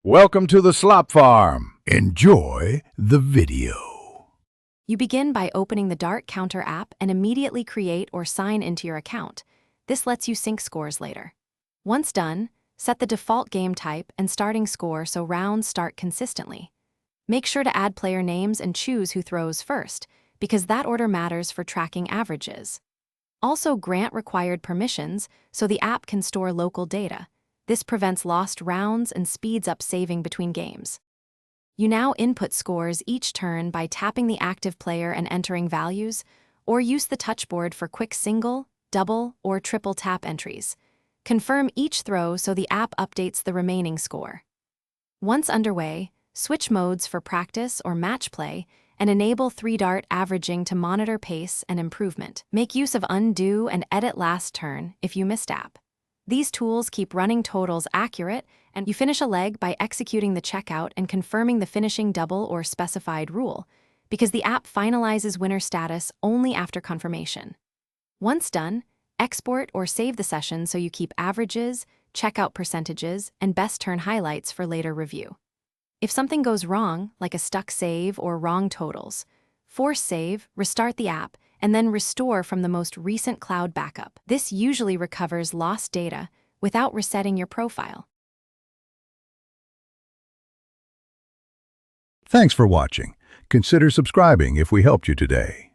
Welcome to the Slop Farm. Enjoy the video. You begin by opening the Dart Counter app and immediately create or sign into your account. This lets you sync scores later. Once done, set the default game type and starting score so rounds start consistently. Make sure to add player names and choose who throws first, because that order matters for tracking averages. Also grant required permissions so the app can store local data. This prevents lost rounds and speeds up saving between games. You now input scores each turn by tapping the active player and entering values, or use the touchboard for quick single, double, or triple tap entries. Confirm each throw so the app updates the remaining score. Once underway, switch modes for practice or match play and enable 3-dart averaging to monitor pace and improvement. Make use of undo and edit last turn if you missed app. These tools keep running totals accurate, and you finish a leg by executing the checkout and confirming the finishing double or specified rule, because the app finalizes winner status only after confirmation. Once done, export or save the session so you keep averages, checkout percentages, and best turn highlights for later review. If something goes wrong, like a stuck save or wrong totals, force save, restart the app, and then restore from the most recent cloud backup. This usually recovers lost data without resetting your profile. Thanks for watching. Consider subscribing if we helped you today.